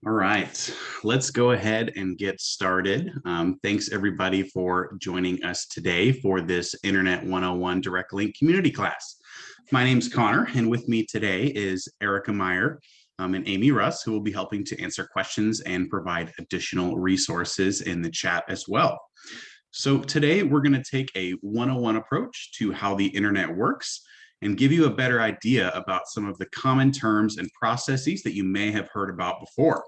All right, let's go ahead and get started. Thanks everybody for joining us today for this Internet 101 Direct Link community class. My name's Connor, and with me today is Erica Meyer and Amy Russ, who will be helping to answer questions and provide additional resources in the chat as well. So today we're going to take a 101 approach to how the internet works and give you a better idea about some of the common terms and processes that you may have heard about before.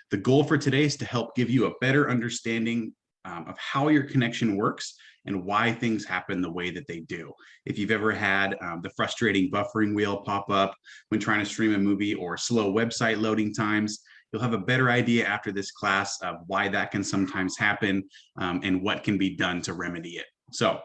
The goal for today is to help give you a better understanding of how your connection works and why things happen the way that they do. If you've ever had the frustrating buffering wheel pop up when trying to stream a movie or slow website loading times, you'll have a better idea after this class of why that can sometimes happen and what can be done to remedy it. So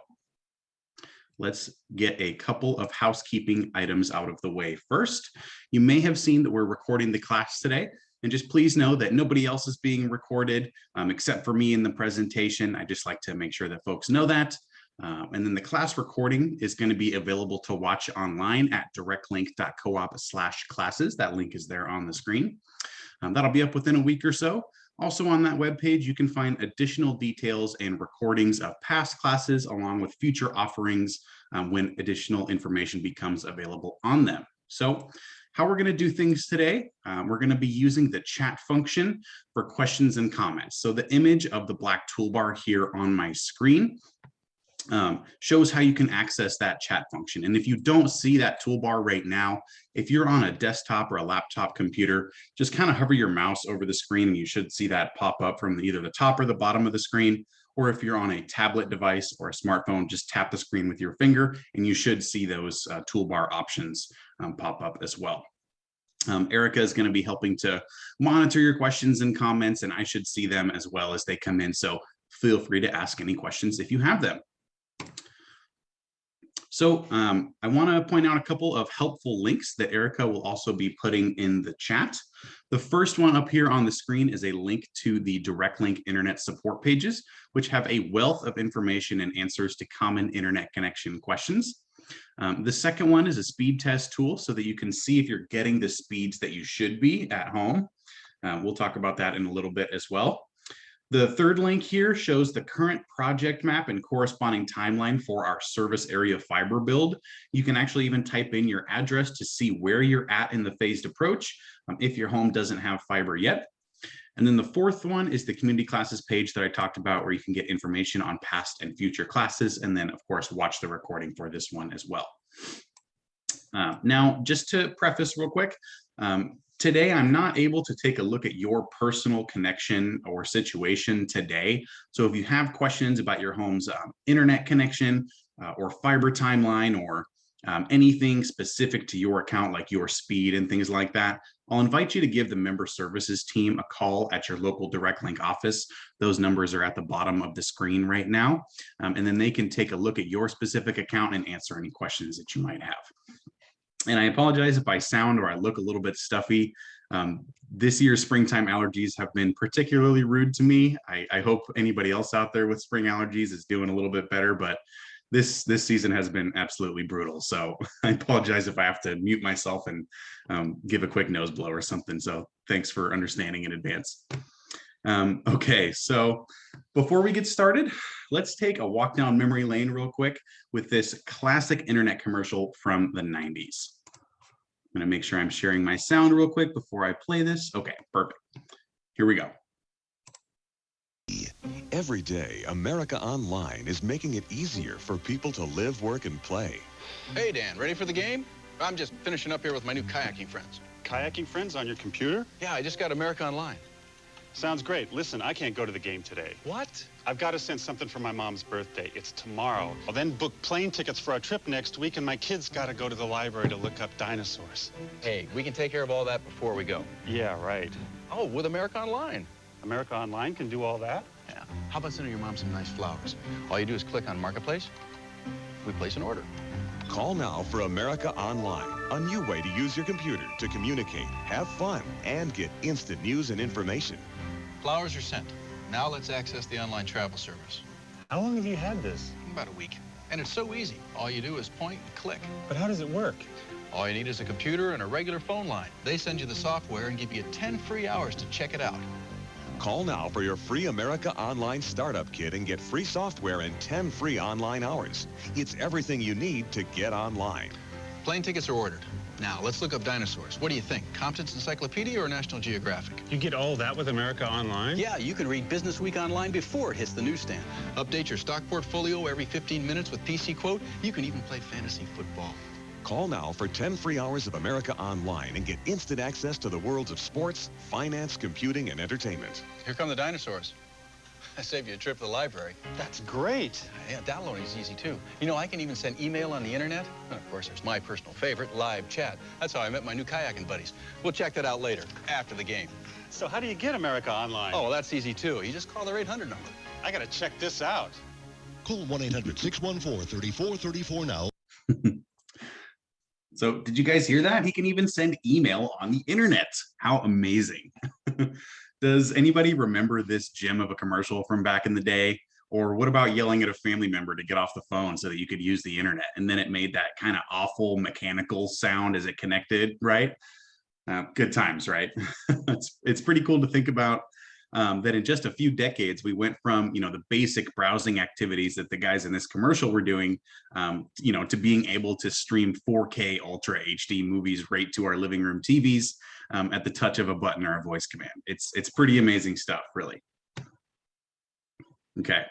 let's get a couple of housekeeping items out of the way first. You may have seen that we're recording the class today, and just please know that nobody else is being recorded except for me in the presentation. I just like to make sure that folks know that. And then the class recording is going to be available to watch online at directlink.coop/classes. That link is there on the screen. That'll be up within a week or so. Also on that webpage, you can find additional details and recordings of past classes along with future offerings when additional information becomes available on them. So how we're going to do things today, we're going to be using the chat function for questions and comments. So the image of the black toolbar here on my screen shows how you can access that chat function. And if you don't see that toolbar right now, if you're on a desktop or a laptop computer, just kind of hover your mouse over the screen and you should see that pop up from either the top or the bottom of the screen. Or if you're on a tablet device or a smartphone, just tap the screen with your finger and you should see those toolbar options pop up as well. Erica is going to be helping to monitor your questions and comments, and I should see them as well as they come in. So feel free to ask any questions if you have them. So I want to point out a couple of helpful links that Erica will also be putting in the chat. The first one up here on the screen is a link to the Direct Link Internet support pages, which have a wealth of information and answers to common internet connection questions. The second one is a speed test tool so that you can see if you're getting the speeds that you should be at home. We'll talk about that in a little bit as well. The third link here shows the current project map and corresponding timeline for our service area fiber build. You can actually even type in your address to see where you're at in the phased approach if your home doesn't have fiber yet. And then the fourth one is the community classes page that I talked about, where you can get information on past and future classes, and then of course watch the recording for this one as well. Now, just to preface real quick, today, I'm not able to take a look at your personal connection or situation today. So if you have questions about your home's internet connection or fiber timeline or anything specific to your account, like your speed and things like that, I'll invite you to give the member services team a call at your local Direct Link office. Those numbers are at the bottom of the screen right now. And then they can take a look at your specific account and answer any questions that you might have. And I apologize if I sound or I look a little bit stuffy. This year's springtime allergies have been particularly rude to me. I hope anybody else out there with spring allergies is doing a little bit better, but this season has been absolutely brutal. So I apologize if I have to mute myself and give a quick nose blow or something. So thanks for understanding in advance. Okay, so before we get started, let's take a walk down memory lane real quick with this classic internet commercial from the 90s. I'm gonna make sure I'm sharing my sound real quick before I play this. Okay, perfect. Here we go. Every day, America Online is making it easier for people to live, work, and play. Hey, Dan, ready for the game? I'm just finishing up here with my new kayaking friends. Kayaking friends on your computer? Yeah, I just got America Online. Sounds great. Listen, I can't go to the game today. What? I've got to send something for my mom's birthday. It's tomorrow. I'll then book plane tickets for our trip next week, and my kids got to go to the library to look up dinosaurs. Hey, we can take care of all that before we go. Yeah, right. Oh, with America Online. America Online can do all that? Yeah. How about sending your mom some nice flowers? All you do is click on Marketplace. We place an order. Call now for America Online, a new way to use your computer to communicate, have fun, and get instant news and information. Flowers are sent. Now let's access the online travel service. How long have you had this? About a week. And it's so easy. All you do is point and click. But how does it work? All you need is a computer and a regular phone line. They send you the software and give you 10 free hours to check it out. Call now for your free America Online Startup Kit and get free software and 10 free online hours. It's everything you need to get online. Plane tickets are ordered. Now, let's look up dinosaurs. What do you think? Compton's Encyclopedia or National Geographic? You get all that with America Online? Yeah, you can read Business Week online before it hits the newsstand. Update your stock portfolio every 15 minutes with PC Quote. You can even play fantasy football. Call now for 10 free hours of America Online and get instant access to the worlds of sports, finance, computing, and entertainment. Here come the dinosaurs. I saved you a trip to the library. That's great. Yeah, downloading is easy, too. You know, I can even send email on the internet. And of course, there's my personal favorite, live chat. That's how I met my new kayaking buddies. We'll check that out later, after the game. So how do you get America Online? Oh, well, that's easy, too. You just call their 800 number. I gotta check this out. Call 1-800-614-3434 now. So did you guys hear that? He can even send email on the internet. How amazing. Does anybody remember this gem of a commercial from back in the day? Or what about yelling at a family member to get off the phone so that you could use the internet? And then it made that kind of awful mechanical sound as it connected, right? Good times, right? It's pretty cool to think about that in just a few decades, we went from, the basic browsing activities that the guys in this commercial were doing, to being able to stream 4K Ultra HD movies right to our living room TVs at the touch of a button or a voice command. It's pretty amazing stuff, really. Okay,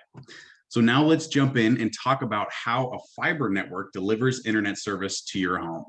so now let's jump in and talk about how a fiber network delivers internet service to your home.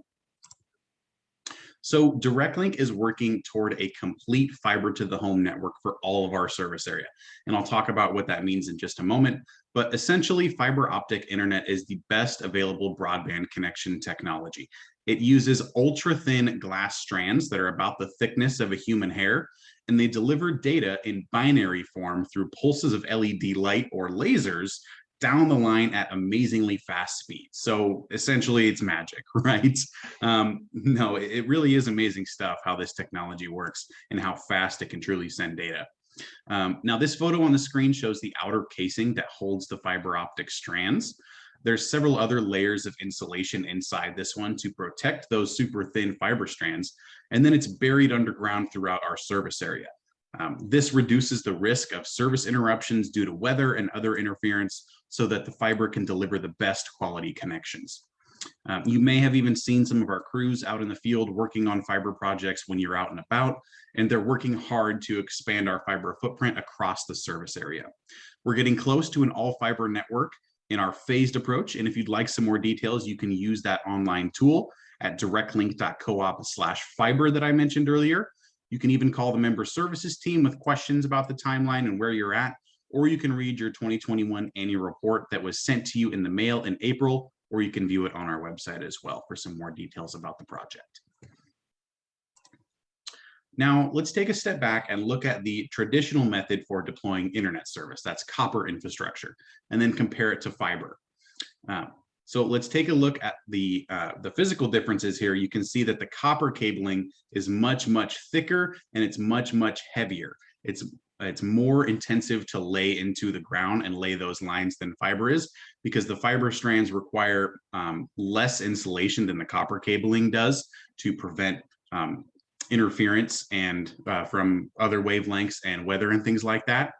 So DirectLink is working toward a complete fiber to the home network for all of our service area. And I'll talk about what that means in just a moment. But essentially, fiber optic internet is the best available broadband connection technology. It uses ultra-thin glass strands that are about the thickness of a human hair, and they deliver data in binary form through pulses of LED light or lasers down the line at amazingly fast speeds. So essentially it's magic, right? No, it really is amazing stuff how this technology works and how fast it can truly send data. Now this photo on the screen shows the outer casing that holds the fiber optic strands. There's several other layers of insulation inside this one to protect those super thin fiber strands, and then it's buried underground throughout our service area. This reduces the risk of service interruptions due to weather and other interference so that the fiber can deliver the best quality connections. You may have even seen some of our crews out in the field working on fiber projects when you're out and about, and they're working hard to expand our fiber footprint across the service area. We're getting close to an all fiber network in our phased approach, and if you'd like some more details, you can use that online tool at directlink.coop/fiber that I mentioned earlier. You can even call the member services team with questions about the timeline and where you're at, or you can read your 2021 annual report that was sent to you in the mail in April, or you can view it on our website as well for some more details about the project. Now, let's take a step back and look at the traditional method for deploying internet service, that's copper infrastructure, and then compare it to fiber. So let's take a look at the physical differences here. You can see that the copper cabling is much, much thicker and it's much, much heavier. It's more intensive to lay into the ground and lay those lines than fiber is, because the fiber strands require less insulation than the copper cabling does to prevent interference and from other wavelengths and weather and things like that.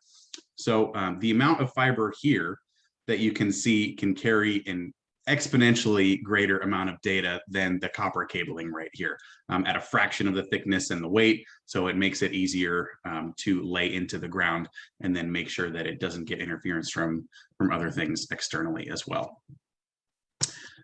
So the amount of fiber here that you can see can carry an exponentially greater amount of data than the copper cabling right here at a fraction of the thickness and the weight. So it makes it easier to lay into the ground and then make sure that it doesn't get interference from other things externally as well.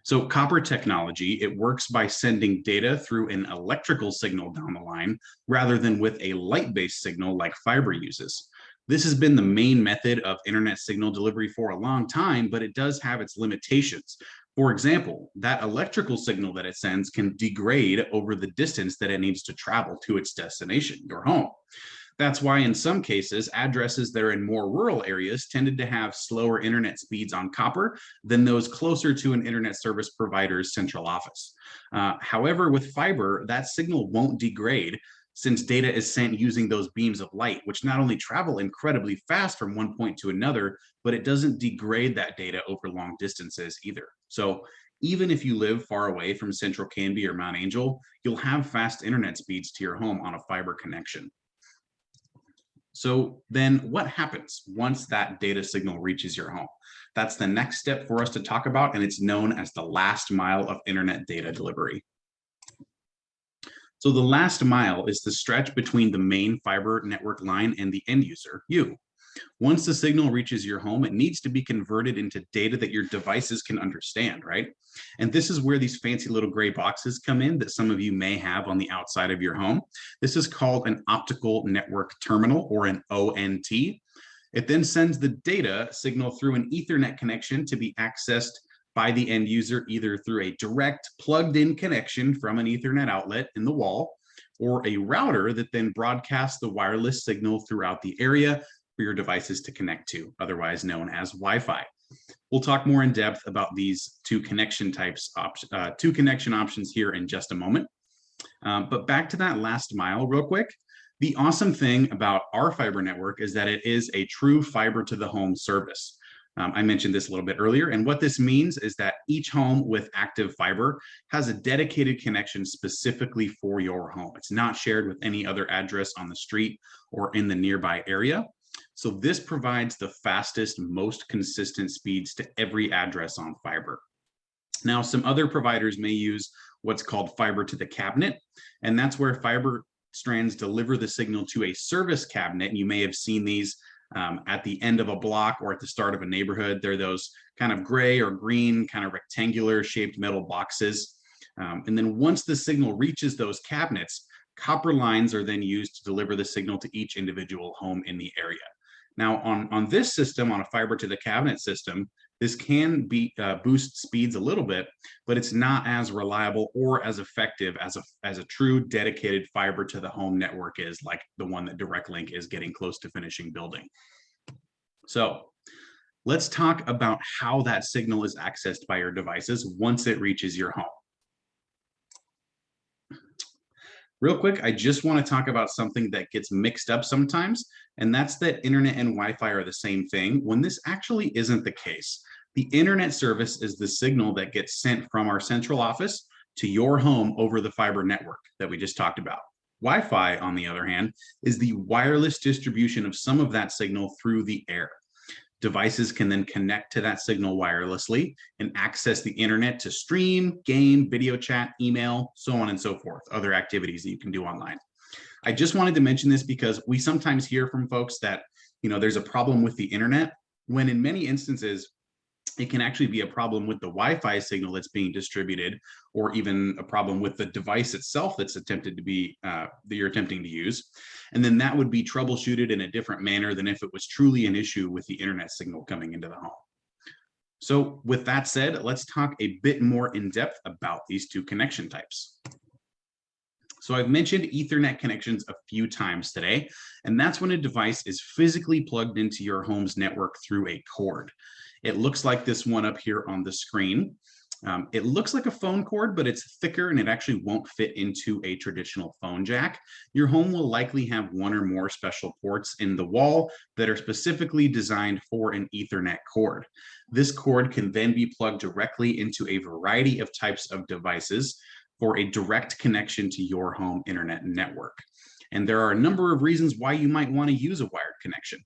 So copper technology, it works by sending data through an electrical signal down the line rather than with a light-based signal like fiber uses. This has been the main method of internet signal delivery for a long time, but it does have its limitations. For example, that electrical signal that it sends can degrade over the distance that it needs to travel to its destination, your home. That's why in some cases, addresses that are in more rural areas tended to have slower internet speeds on copper than those closer to an internet service provider's central office. However, with fiber, that signal won't degrade since data is sent using those beams of light, which not only travel incredibly fast from one point to another, but it doesn't degrade that data over long distances either. So Even if you live far away from Central Canby or Mount Angel, you'll have fast internet speeds to your home on a fiber connection. So then what happens once that data signal reaches your home? That's the next step for us to talk about, and it's known as the last mile of internet data delivery. So the last mile is the stretch between the main fiber network line and the end user, you. Once the signal reaches your home, it needs to be converted into data that your devices can understand, right? And this is where these fancy little gray boxes come in that some of you may have on the outside of your home. This is called an optical network terminal, or an ONT. It then sends the data signal through an Ethernet connection to be accessed by the end user, either through a direct plugged-in connection from an Ethernet outlet in the wall, or a router that then broadcasts the wireless signal throughout the area for your devices to connect to, otherwise known as Wi-Fi. We'll talk more in depth about these two connection options here in just a moment. But back to that last mile real quick. The awesome thing about our fiber network is that it is a true fiber to the home service. I mentioned this a little bit earlier, and what this means is that each home with active fiber has a dedicated connection specifically for your home. It's not shared with any other address on the street or in the nearby area. So this provides the fastest, most consistent speeds to every address on fiber. Now, some other providers may use what's called fiber to the cabinet, and that's where fiber strands deliver the signal to a service cabinet. And you may have seen these at the end of a block or at the start of a neighborhood. They're those kind of gray or green, kind of rectangular shaped metal boxes. And then once the signal reaches those cabinets, copper lines are then used to deliver the signal to each individual home in the area. Now, on this system, on a fiber to the cabinet system, this can boost speeds a little bit, but it's not as reliable or as effective as a true dedicated fiber to the home network is, like the one that DirectLink is getting close to finishing building. So let's talk about how that signal is accessed by your devices once it reaches your home. Real quick, I just want to talk about something that gets mixed up sometimes, and that's that internet and Wi-Fi are the same thing, when this actually isn't the case. The internet service is the signal that gets sent from our central office to your home over the fiber network that we just talked about. Wi-Fi, on the other hand, is the wireless distribution of some of that signal through the air. Devices can then connect to that signal wirelessly and access the internet to stream, game, video chat, email, so on and so forth, other activities that you can do online. I just wanted to mention this because we sometimes hear from folks that, there's a problem with the internet, when in many instances, it can actually be a problem with the Wi-Fi signal that's being distributed, or even a problem with the device itself that's attempted to be that you're attempting to use. And then that would be troubleshooted in a different manner than if it was truly an issue with the internet signal coming into the home. So with that said, let's talk a bit more in depth about these two connection types. So I've mentioned Ethernet connections a few times today, and that's when a device is physically plugged into your home's network through a cord. It looks like this one up here on the screen. It looks like a phone cord, but it's thicker and it actually won't fit into a traditional phone jack. Your home will likely have one or more special ports in the wall that are specifically designed for an Ethernet cord. This cord can then be plugged directly into a variety of types of devices for a direct connection to your home internet network. And there are a number of reasons why you might want to use a wired connection.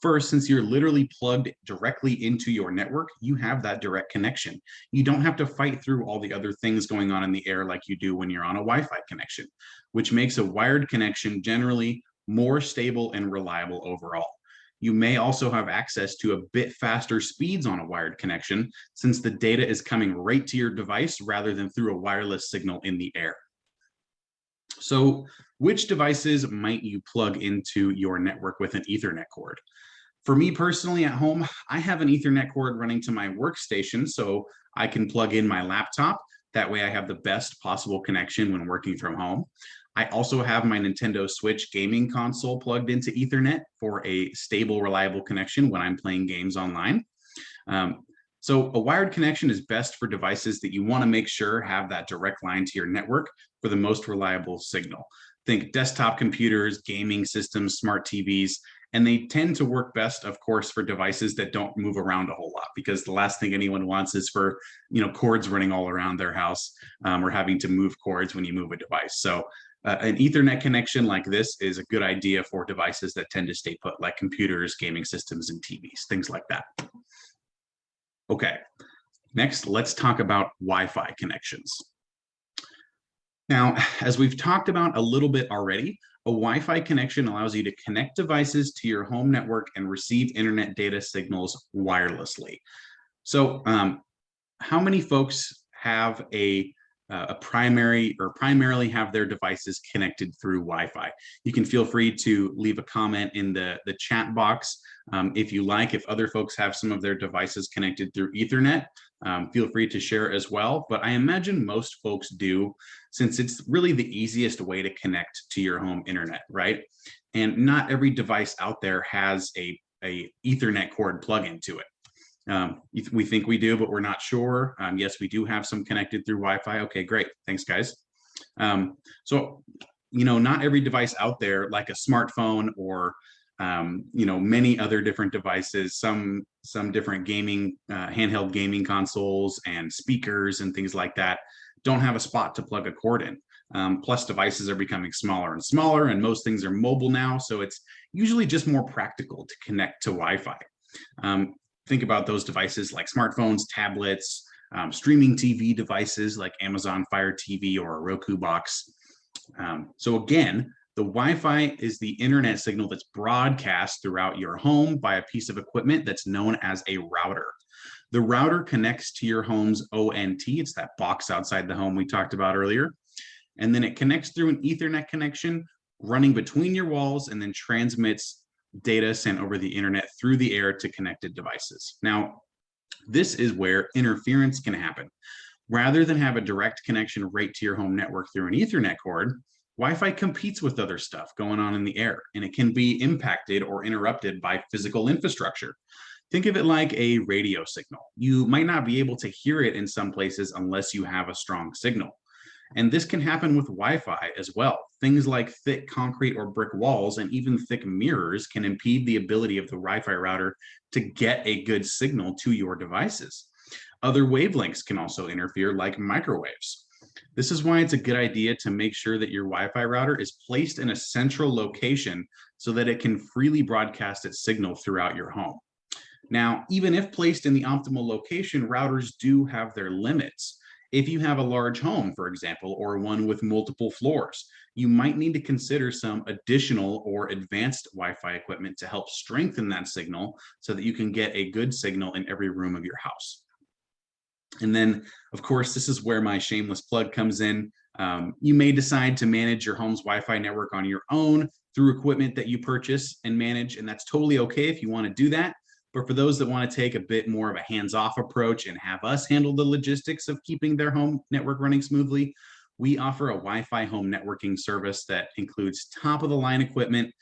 First, since you're literally plugged directly into your network, you have that direct connection. You don't have to fight through all the other things going on in the air like you do when you're on a Wi-Fi connection, which makes a wired connection generally more stable and reliable overall. You may also have access to a bit faster speeds on a wired connection, since the data is coming right to your device rather than through a wireless signal in the air. So which devices might you plug into your network with an Ethernet cord? For me personally at home, I have an Ethernet cord running to my workstation so I can plug in my laptop. That way I have the best possible connection when working from home. I also have my Nintendo Switch gaming console plugged into Ethernet for a stable, reliable connection when I'm playing games online. So a wired connection is best for devices that you want to make sure have that direct line to your network for the most reliable signal. Think desktop computers, gaming systems, smart TVs, And they tend to work best, of course, for devices that don't move around a whole lot, because the last thing anyone wants is for, cords running all around their house, or having to move cords when you move a device. So an Ethernet connection like this is a good idea for devices that tend to stay put, like computers, gaming systems, and TVs, things like that. Okay, next, let's talk about Wi-Fi connections. Now, as we've talked about a little bit already, a Wi-Fi connection allows you to connect devices to your home network and receive internet data signals wirelessly. So how many folks have a primarily have their devices connected through Wi-Fi? You can feel free to leave a comment in the chat box. If you like, if other folks have some of their devices connected through Ethernet, feel free to share as well. But I imagine most folks do, since it's really the easiest way to connect to your home internet, right? And not every device out there has a Ethernet cord plug into it. We think we do, but we're not sure. Yes, we do have some connected through Wi-Fi. Okay, great. Thanks, guys. So, not every device out there, like a smartphone or many other different devices, some different gaming, handheld gaming consoles and speakers and things like that, don't have a spot to plug a cord in. Plus, devices are becoming smaller and smaller, and most things are mobile now, so it's usually just more practical to connect to Wi-Fi. Think about those devices like smartphones, tablets, streaming TV devices like Amazon Fire TV or a Roku box. So again, the Wi-Fi is the internet signal that's broadcast throughout your home by a piece of equipment that's known as a router. The router connects to your home's ONT. It's that box outside the home we talked about earlier. And then it connects through an Ethernet connection running between your walls, and then transmits data sent over the internet through the air to connected devices. Now, this is where interference can happen. Rather than have a direct connection right to your home network through an Ethernet cord, Wi-Fi competes with other stuff going on in the air, and it can be impacted or interrupted by physical infrastructure. Think of it like a radio signal. You might not be able to hear it in some places unless you have a strong signal. And this can happen with Wi-Fi as well. Things like thick concrete or brick walls and even thick mirrors can impede the ability of the Wi-Fi router to get a good signal to your devices. Other wavelengths can also interfere, like microwaves. This is why it's a good idea to make sure that your Wi-Fi router is placed in a central location so that it can freely broadcast its signal throughout your home. Now, even if placed in the optimal location, routers do have their limits. If you have a large home, for example, or one with multiple floors, you might need to consider some additional or advanced Wi-Fi equipment to help strengthen that signal so that you can get a good signal in every room of your house. And then, of course, this is where my shameless plug comes in. You may decide to manage your home's Wi-Fi network on your own through equipment that you purchase and manage, and that's totally okay if you want to do that. But for those that want to take a bit more of a hands-off approach and have us handle the logistics of keeping their home network running smoothly, we offer a Wi-Fi home networking service that includes top-of-the-line equipment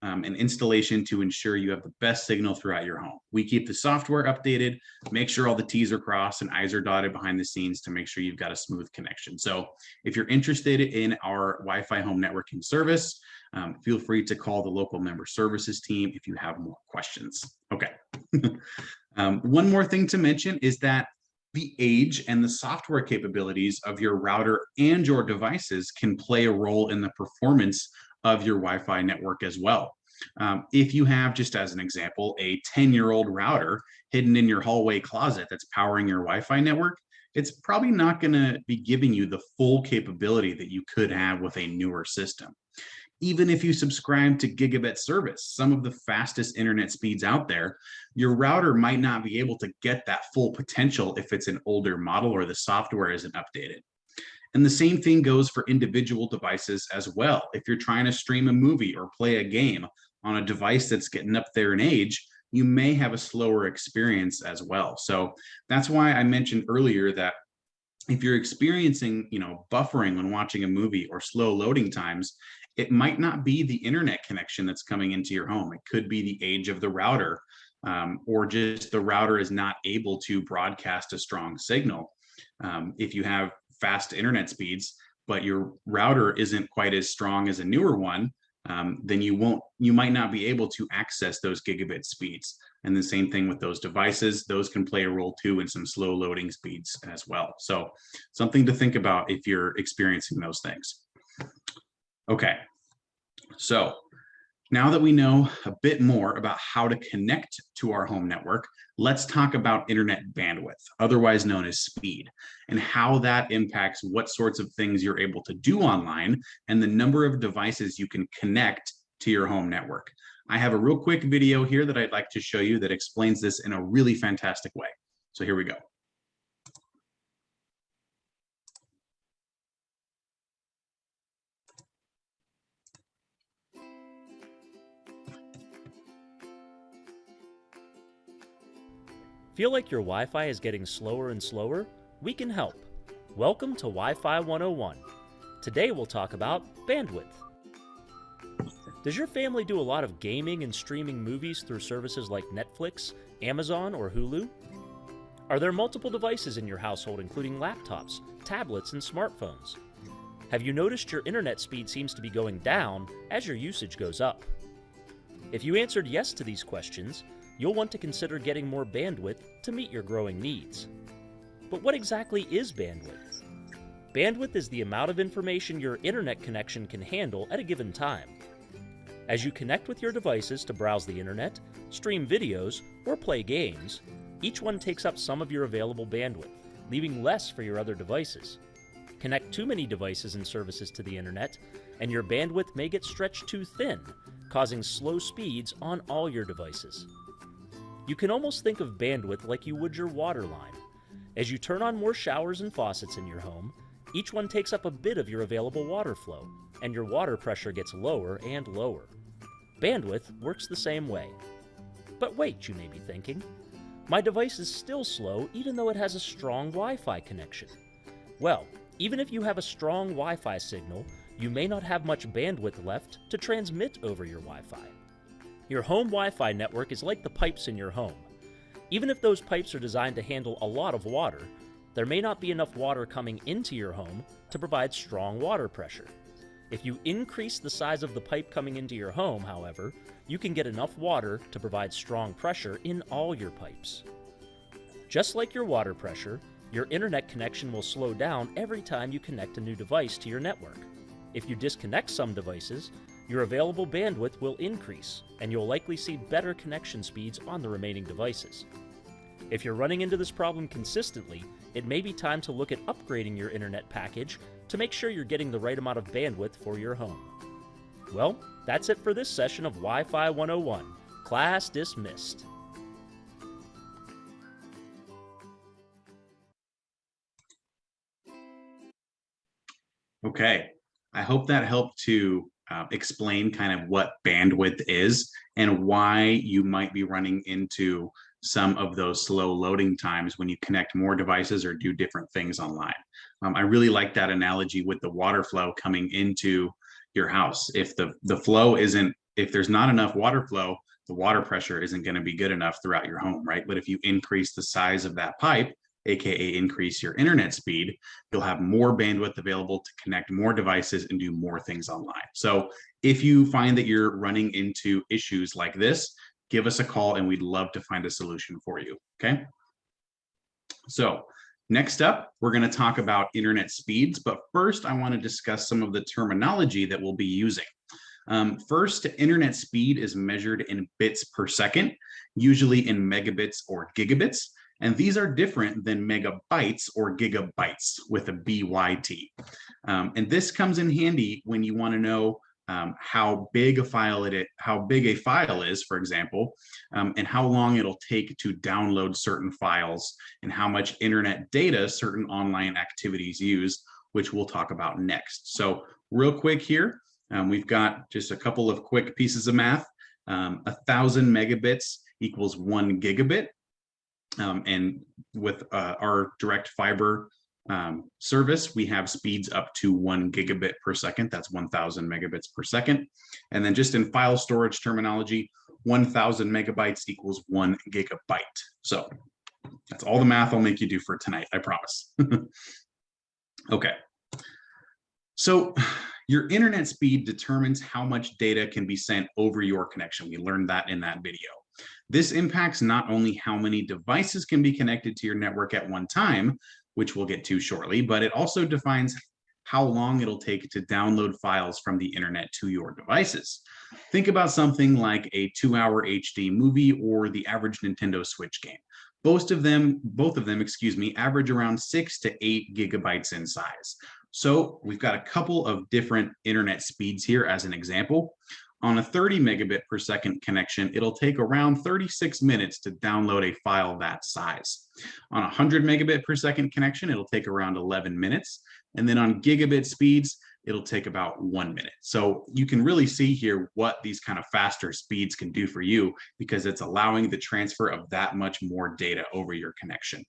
and installation to ensure you have the best signal throughout your home. We keep the software updated, make sure all the T's are crossed and I's are dotted behind the scenes to make sure you've got a smooth connection. So if you're interested in our Wi-Fi home networking service, feel free to call the local member services team if you have more questions. Okay. One more thing to mention is that the age and the software capabilities of your router and your devices can play a role in the performance of your Wi-Fi network as well. If you have, just as an example, a 10-year-old router hidden in your hallway closet that's powering your Wi-Fi network, it's probably not going to be giving you the full capability that you could have with a newer system. Even if you subscribe to gigabit service, some of the fastest internet speeds out there, your router might not be able to get that full potential if it's an older model or the software isn't updated. And the same thing goes for individual devices as well. If you're trying to stream a movie or play a game on a device that's getting up there in age, you may have a slower experience as well. So that's why I mentioned earlier that if you're experiencing, buffering when watching a movie or slow loading times, it might not be the internet connection that's coming into your home. It could be the age of the router, or just the router is not able to broadcast a strong signal. If you have fast internet speeds, but your router isn't quite as strong as a newer one, then you might not be able to access those gigabit speeds. And the same thing with those devices, those can play a role too in some slow loading speeds as well. So something to think about if you're experiencing those things. Okay, so now that we know a bit more about how to connect to our home network, let's talk about internet bandwidth, otherwise known as speed, and how that impacts what sorts of things you're able to do online and the number of devices you can connect to your home network. I have a real quick video here that I'd like to show you that explains this in a really fantastic way. So here we go. Feel like your Wi-Fi is getting slower and slower? We can help. Welcome to Wi-Fi 101. Today we'll talk about bandwidth. Does your family do a lot of gaming and streaming movies through services like Netflix, Amazon, or Hulu? Are there multiple devices in your household, including laptops, tablets, and smartphones? Have you noticed your internet speed seems to be going down as your usage goes up? If you answered yes to these questions, you'll want to consider getting more bandwidth to meet your growing needs. But what exactly is bandwidth? Bandwidth is the amount of information your internet connection can handle at a given time. As you connect with your devices to browse the internet, stream videos, or play games, each one takes up some of your available bandwidth, leaving less for your other devices. Connect too many devices and services to the internet, and your bandwidth may get stretched too thin, causing slow speeds on all your devices. You can almost think of bandwidth like you would your water line. As you turn on more showers and faucets in your home, each one takes up a bit of your available water flow, and your water pressure gets lower and lower. Bandwidth works the same way. But wait, you may be thinking, my device is still slow even though it has a strong Wi-Fi connection. Well, even if you have a strong Wi-Fi signal, you may not have much bandwidth left to transmit over your Wi-Fi. Your home Wi-Fi network is like the pipes in your home. Even if those pipes are designed to handle a lot of water, there may not be enough water coming into your home to provide strong water pressure. If you increase the size of the pipe coming into your home, however, you can get enough water to provide strong pressure in all your pipes. Just like your water pressure, your internet connection will slow down every time you connect a new device to your network. If you disconnect some devices, your available bandwidth will increase, and you'll likely see better connection speeds on the remaining devices. If you're running into this problem consistently, it may be time to look at upgrading your internet package to make sure you're getting the right amount of bandwidth for your home. Well, that's it for this session of Wi-Fi 101. Class dismissed. Okay, I hope that helped to explain kind of what bandwidth is and why you might be running into some of those slow loading times when you connect more devices or do different things online. I really like that analogy with the water flow coming into your house. If if there's not enough water flow, the water pressure isn't going to be good enough throughout your home, right? But if you increase the size of that pipe, aka increase your internet speed, you'll have more bandwidth available to connect more devices and do more things online. So if you find that you're running into issues like this, give us a call and we'd love to find a solution for you, okay? So next up, we're gonna talk about internet speeds, but first I wanna discuss some of the terminology that we'll be using. First, internet speed is measured in bits per second, usually in megabits or gigabits. And these are different than megabytes or gigabytes with a BYT. And this comes in handy when you want to know how big a file is, for example, and how long it'll take to download certain files and how much internet data certain online activities use, which we'll talk about next. So real quick here, we've got just a couple of quick pieces of math. 1,000 megabits equals 1 gigabit. And with our direct fiber service, we have speeds up to 1 gigabit per second. That's 1,000 megabits per second. And then just in file storage terminology, 1,000 megabytes equals 1 gigabyte. So that's all the math I'll make you do for tonight, I promise. Okay. So Your internet speed determines how much data can be sent over your connection. We learned that in that video. This impacts not only how many devices can be connected to your network at one time, which we'll get to shortly, but it also defines how long it'll take to download files from the internet to your devices. Think about something like a 2-hour HD movie or the average Nintendo Switch game. Both of them, average around 6 to 8 gigabytes in size. So we've got a couple of different internet speeds here as an example. On a 30 megabit per second connection, it'll take around 36 minutes to download a file that size. On a 100 megabit per second connection, it'll take around 11 minutes. And then on gigabit speeds, it'll take about 1 minute. So you can really see here what these kind of faster speeds can do for you, because it's allowing the transfer of that much more data over your connection.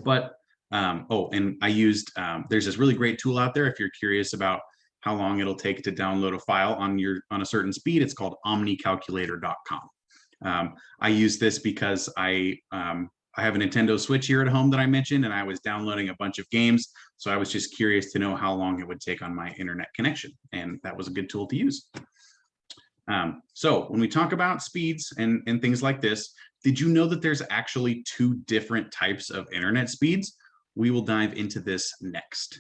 But, and I used, there's this really great tool out there if you're curious about how long it'll take to download a file on a certain speed. It's called omnicalculator.com. I use this because I have a Nintendo Switch here at home that I mentioned, and I was downloading a bunch of games. So I was just curious to know how long it would take on my internet connection. And that was a good tool to use. So when we talk about speeds and things like this, did you know that there's actually 2 different types of internet speeds? We will dive into this next.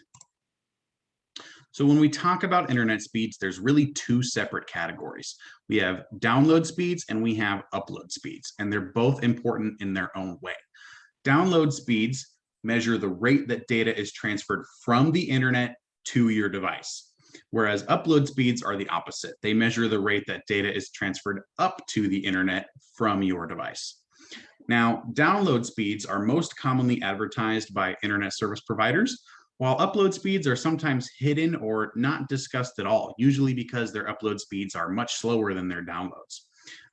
So when we talk about internet speeds, there's really 2 separate categories. We have download speeds and we have upload speeds, and they're both important in their own way. Download speeds measure the rate that data is transferred from the internet to your device, whereas upload speeds are the opposite. They measure the rate that data is transferred up to the internet from your device. Now, download speeds are most commonly advertised by internet service providers, while upload speeds are sometimes hidden or not discussed at all, usually because their upload speeds are much slower than their downloads.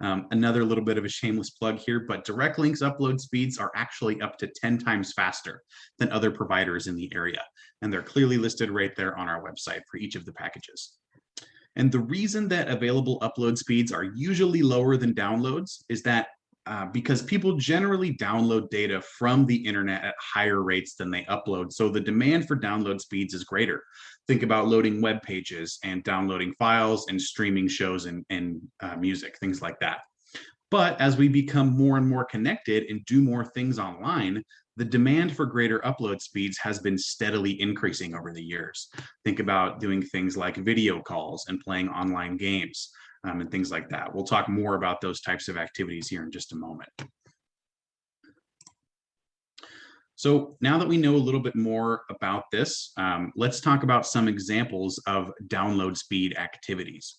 Another little bit of a shameless plug here, but direct links upload speeds are actually up to 10 times faster than other providers in the area. And they're clearly listed right there on our website for each of the packages. And the reason that available upload speeds are usually lower than downloads is that because people generally download data from the internet at higher rates than they upload. So the demand for download speeds is greater. Think about loading web pages and downloading files and streaming shows and music, things like that. But as we become more and more connected and do more things online, the demand for greater upload speeds has been steadily increasing over the years. Think about doing things like video calls and playing online games. And things like that. We'll talk more about those types of activities here in just a moment. So now that we know a little bit more about this, let's talk about some examples of download speed activities.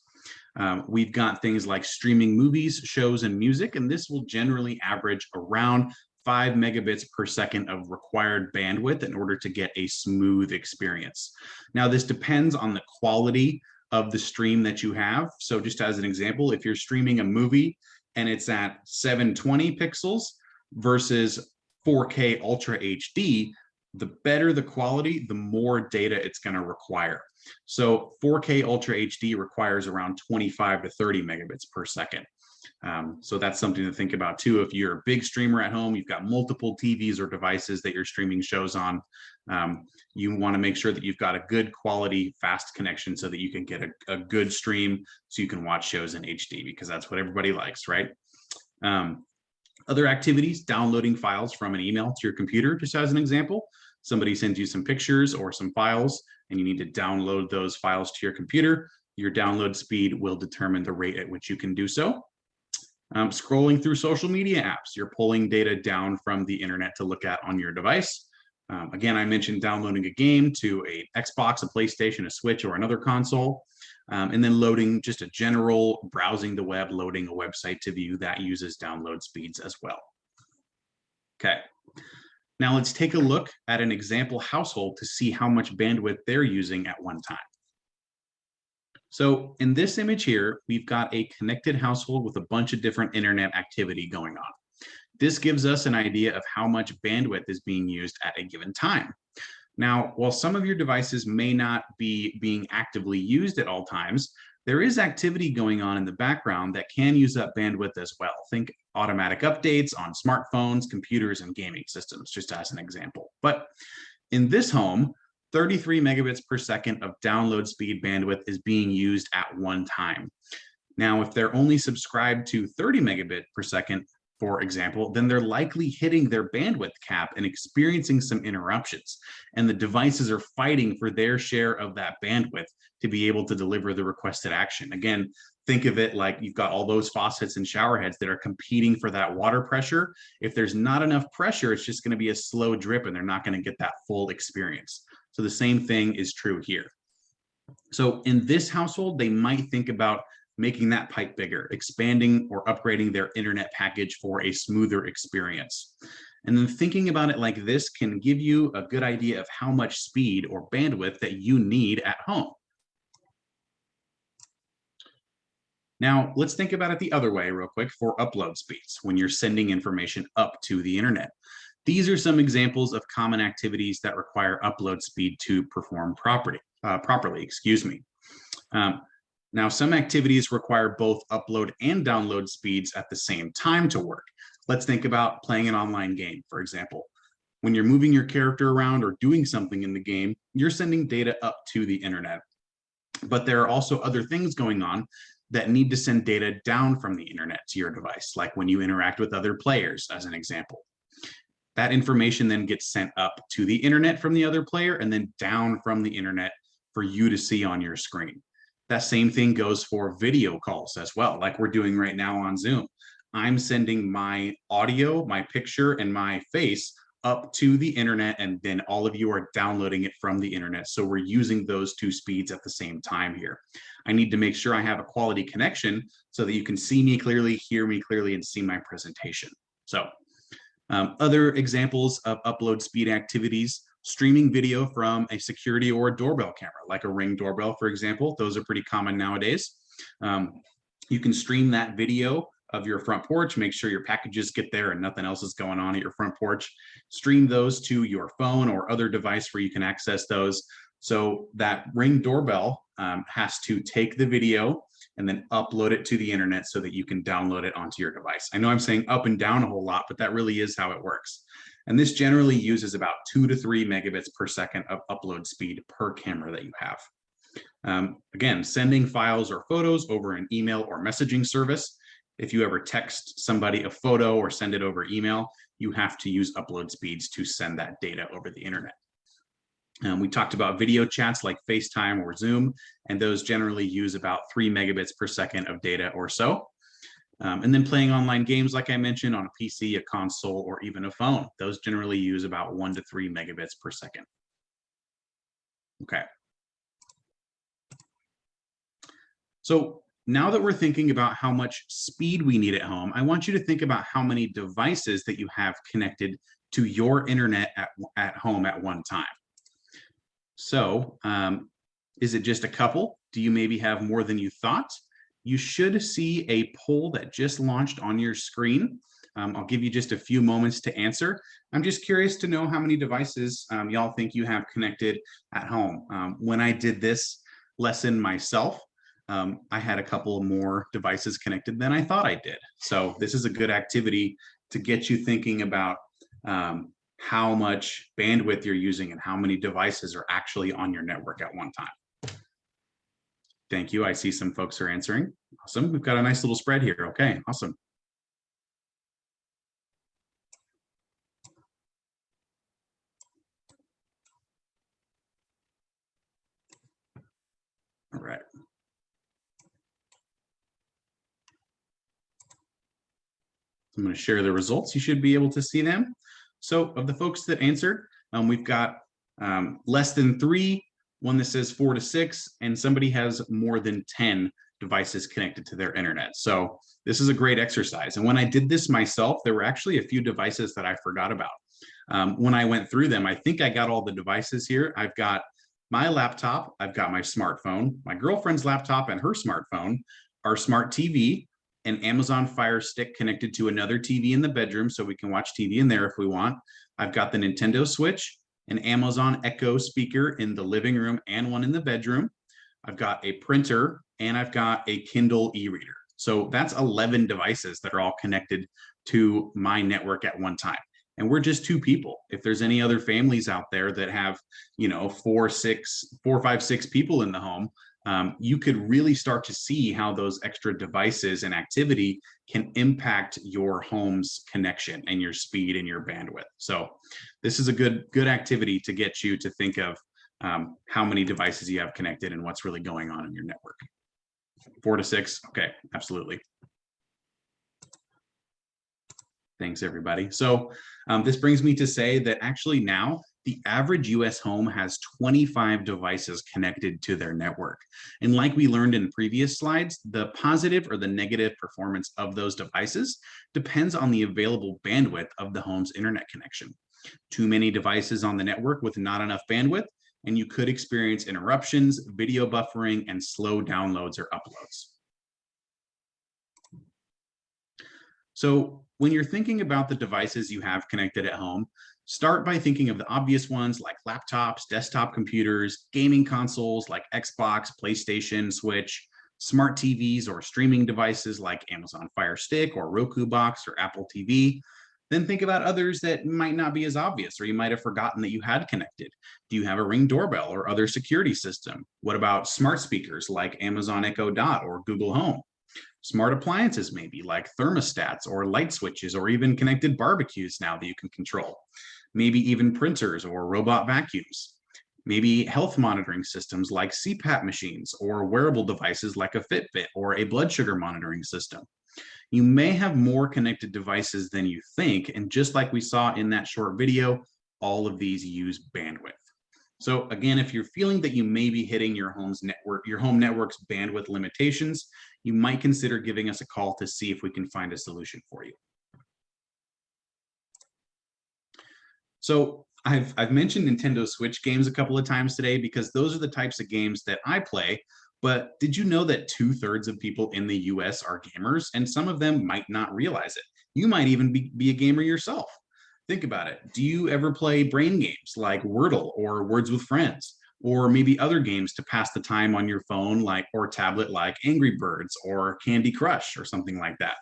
We've got things like streaming movies, shows, and music, and this will generally average around 5 megabits per second of required bandwidth in order to get a smooth experience. Now, this depends on the quality of the stream that you have. So just as an example, if you're streaming a movie and it's at 720 pixels versus 4K Ultra HD, the better the quality, the more data it's going to require. So 4K Ultra HD requires around 25 to 30 megabits per second. So that's something to think about too. If you're a big streamer at home, you've got multiple TVs or devices that you're streaming shows on, you want to make sure that you've got a good quality, fast connection so that you can get a good stream so you can watch shows in HD, because that's what everybody likes, right? Other activities, downloading files from an email to your computer, just as an example. Somebody sends you some pictures or some files, and you need to download those files to your computer. Your download speed will determine the rate at which you can do so. Scrolling through social media apps, you're pulling data down from the internet to look at on your device. Again, I mentioned downloading a game to an Xbox, a PlayStation, a Switch, or another console, and then loading just a general browsing the web, loading a website to view, that uses download speeds as well. Okay, now let's take a look at an example household to see how much bandwidth they're using at one time. So in this image here, we've got a connected household with a bunch of different internet activity going on. This gives us an idea of how much bandwidth is being used at a given time. Now, while some of your devices may not be being actively used at all times, there is activity going on in the background that can use up bandwidth as well. Think automatic updates on smartphones, computers, and gaming systems, just as an example. But in this home, 33 megabits per second of download speed bandwidth is being used at one time. Now, if they're only subscribed to 30 megabit per second, for example, then they're likely hitting their bandwidth cap and experiencing some interruptions. And the devices are fighting for their share of that bandwidth to be able to deliver the requested action. Again, think of it like you've got all those faucets and shower heads that are competing for that water pressure. If there's not enough pressure, it's just going to be a slow drip and they're not going to get that full experience. So the same thing is true here. So in this household, they might think about making that pipe bigger, expanding or upgrading their internet package for a smoother experience. And then thinking about it like this can give you a good idea of how much speed or bandwidth that you need at home. Now, let's think about it the other way real quick for upload speeds when you're sending information up to the internet. These are some examples of common activities that require upload speed to perform properly. Now, some activities require both upload and download speeds at the same time to work. Let's think about playing an online game, for example. When you're moving your character around or doing something in the game, you're sending data up to the internet. But there are also other things going on that need to send data down from the internet to your device, like when you interact with other players, as an example. That information then gets sent up to the internet from the other player and then down from the internet for you to see on your screen. That same thing goes for video calls as well, like we're doing right now on Zoom. I'm sending my audio, my picture, and my face up to the internet, and then all of you are downloading it from the internet. So we're using those two speeds at the same time here. I need to make sure I have a quality connection so that you can see me clearly, hear me clearly, and see my presentation. So other examples of upload speed activities: streaming video from a security or a doorbell camera, like a Ring doorbell, for example. Those are pretty common nowadays. You can stream that video of your front porch, make sure your packages get there and nothing else is going on at your front porch. Stream those to your phone or other device where you can access those. So that Ring doorbell has to take the video and then upload it to the internet so that you can download it onto your device. I know I'm saying up and down a whole lot, but that really is how it works. And this generally uses about 2 to 3 megabits per second of upload speed per camera that you have. Again, sending files or photos over an email or messaging service. If you ever text somebody a photo or send it over email, you have to use upload speeds to send that data over the internet. We talked about video chats like FaceTime or Zoom, and those generally use about 3 megabits per second of data or so. And then playing online games, like I mentioned, on a PC, a console, or even a phone. Those generally use about 1 to 3 megabits per second. Okay. So now that we're thinking about how much speed we need at home, I want you to think about how many devices that you have connected to your internet at home at one time. So is it just a couple? Do you maybe have more than you thought? You should see a poll that just launched on your screen. I'll give you just a few moments to answer. I'm just curious to know how many devices y'all think you have connected at home. When I did this lesson myself, I had a couple more devices connected than I thought I did. So this is a good activity to get you thinking about how much bandwidth you're using and how many devices are actually on your network at one time. Thank you. I see some folks are answering. Awesome. We've got a nice little spread here. Okay, awesome. All right. I'm going to share the results. You should be able to see them. So of the folks that answered, we've got less than 3, one that says 4 to 6, and somebody has more than 10 devices connected to their internet. So this is a great exercise. And when I did this myself, there were actually a few devices that I forgot about. When I went through them, I think I got all the devices here. I've got my laptop, I've got my smartphone, my girlfriend's laptop and her smartphone, our smart TV, an Amazon Fire Stick connected to another TV in the bedroom so we can watch TV in there if we want. I've got the Nintendo Switch, an Amazon Echo speaker in the living room and one in the bedroom. I've got a printer and I've got a Kindle e-reader. So that's 11 devices that are all connected to my network at one time. And we're just two people. If there's any other families out there that have, you know, 4, 5, 6 people in the home, you could really start to see how those extra devices and activity can impact your home's connection and your speed and your bandwidth. So this is a good activity to get you to think of how many devices you have connected and what's really going on in your network. 4 to 6, okay, absolutely. Thanks, everybody. So this brings me to say that actually now the average US home has 25 devices connected to their network. And like we learned in previous slides, the positive or the negative performance of those devices depends on the available bandwidth of the home's internet connection. Too many devices on the network with not enough bandwidth, and you could experience interruptions, video buffering, and slow downloads or uploads. So when you're thinking about the devices you have connected at home, start by thinking of the obvious ones like laptops, desktop computers, gaming consoles like Xbox, PlayStation, Switch, smart TVs or streaming devices like Amazon Fire Stick or Roku Box or Apple TV. Then think about others that might not be as obvious or you might have forgotten that you had connected. Do you have a Ring doorbell or other security system? What about smart speakers like Amazon Echo Dot or Google Home? Smart appliances maybe like thermostats or light switches or even connected barbecues now that you can control. Maybe even printers or robot vacuums. Maybe health monitoring systems like CPAP machines or wearable devices like a Fitbit or a blood sugar monitoring system. You may have more connected devices than you think, and just like we saw in that short video, all of these use bandwidth. So again, if you're feeling that you may be hitting your home network's bandwidth limitations, you might consider giving us a call to see if we can find a solution for you. So I've mentioned Nintendo Switch games a couple of times today because those are the types of games that I play. But did you know that 2/3 of people in the US are gamers, and some of them might not realize it? You might even be a gamer yourself. Think about it. Do you ever play brain games like Wordle or Words with Friends, or maybe other games to pass the time on your phone or tablet like Angry Birds or Candy Crush or something like that?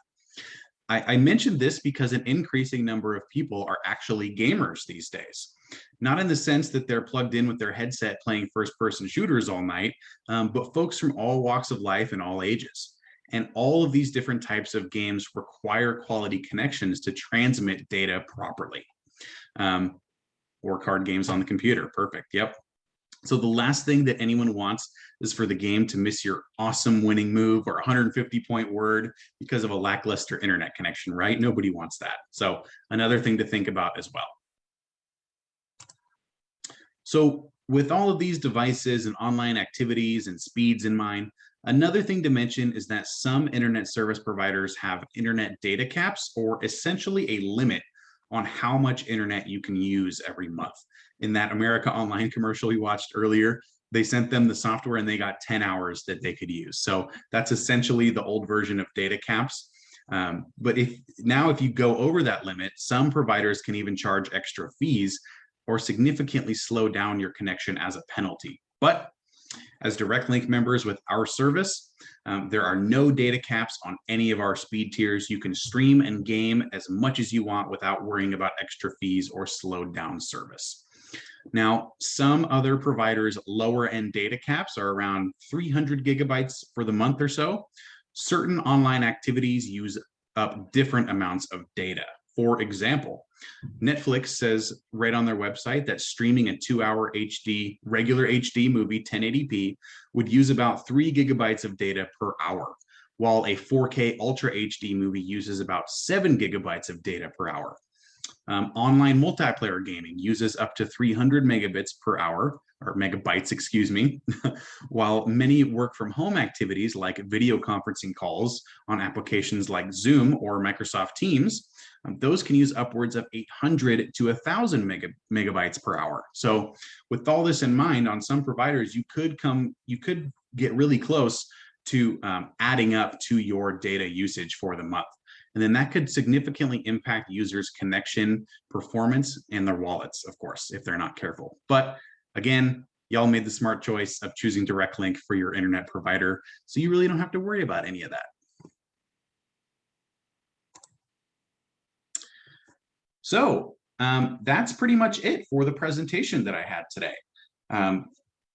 I mentioned this because an increasing number of people are actually gamers these days. Not in the sense that they're plugged in with their headset playing first-person shooters all night, but folks from all walks of life and all ages. And all of these different types of games require quality connections to transmit data properly. Or card games on the computer, perfect, yep. So the last thing that anyone wants is for the game to miss your awesome winning move or 150-point word because of a lackluster internet connection, right? Nobody wants that. So another thing to think about as well. So with all of these devices and online activities and speeds in mind, another thing to mention is that some internet service providers have internet data caps or essentially a limit on how much internet you can use every month. In that America Online commercial we watched earlier, they sent them the software and they got 10 hours that they could use. So that's essentially the old version of data caps. But if you go over that limit, some providers can even charge extra fees or significantly slow down your connection as a penalty. But as direct link members with our service, there are no data caps on any of our speed tiers. You can stream and game as much as you want without worrying about extra fees or slowed down service. Now, some other providers' lower end data caps are around 300 gigabytes for the month or so. Certain online activities use up different amounts of data. For example, Netflix says right on their website that streaming a 2-hour regular HD movie 1080p would use about 3 gigabytes of data per hour, while a 4K Ultra HD movie uses about 7 gigabytes of data per hour. Online multiplayer gaming uses up to 300 megabits per hour, or megabytes, excuse me, while many work from home activities like video conferencing calls on applications like Zoom or Microsoft Teams, those can use upwards of 800 to 1,000 megabytes per hour. So with all this in mind, on some providers, you could get really close to adding up to your data usage for the month. And then that could significantly impact users' connection, performance, and their wallets, of course, if they're not careful. But again, y'all made the smart choice of choosing direct link for your internet provider, so you really don't have to worry about any of that. So That's pretty much it for the presentation that I had today.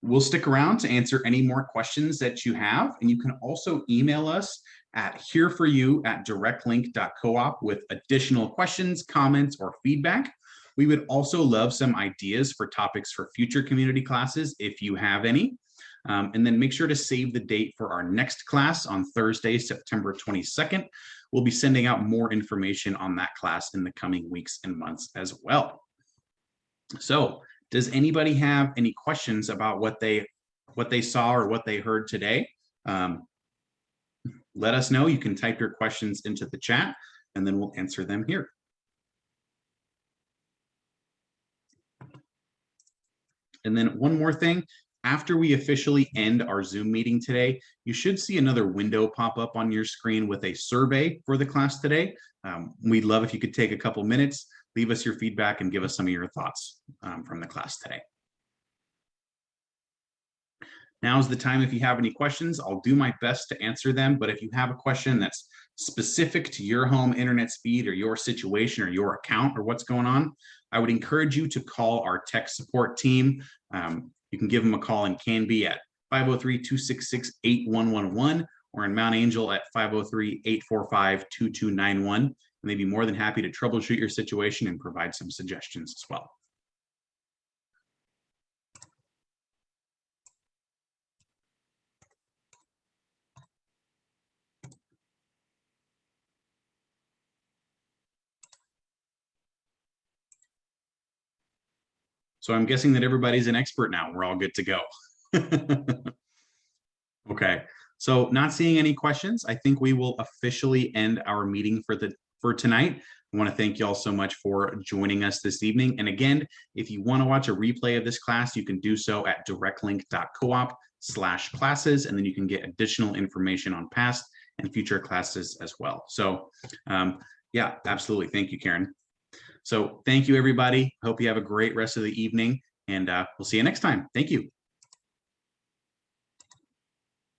We'll stick around to answer any more questions that you have, and you can also email us at hereforyou@directlink.coop with additional questions, comments, or feedback. We would also love some ideas for topics for future community classes if you have any. And then make sure to save the date for our next class on Thursday, September 22nd. We'll be sending out more information on that class in the coming weeks and months as well. So, does anybody have any questions about what they saw or what they heard today? Let us know. You can type your questions into the chat, and then we'll answer them here. And then one more thing. After we officially end our Zoom meeting today, you should see another window pop up on your screen with a survey for the class today. We'd love if you could take a couple minutes, leave us your feedback, and give us some of your thoughts from the class today. Now's the time if you have any questions. I'll do my best to answer them, but if you have a question that's specific to your home internet speed or your situation or your account or what's going on, I would encourage you to call our tech support team. You can give them a call in Canby at 503-266-8111 or in Mount Angel at 503-845-2291. And they'd be more than happy to troubleshoot your situation and provide some suggestions as well. So I'm guessing that everybody's an expert now. We're all good to go. Okay, so not seeing any questions, I think we will officially end our meeting for tonight. I want to thank you all so much for joining us this evening. And again, if you want to watch a replay of this class, you can do so at directlink.coop/classes, and then you can get additional information on past and future classes as well. So yeah, absolutely. Thank you, Karen. So thank you, everybody. Hope you have a great rest of the evening, and we'll see you next time. Thank you.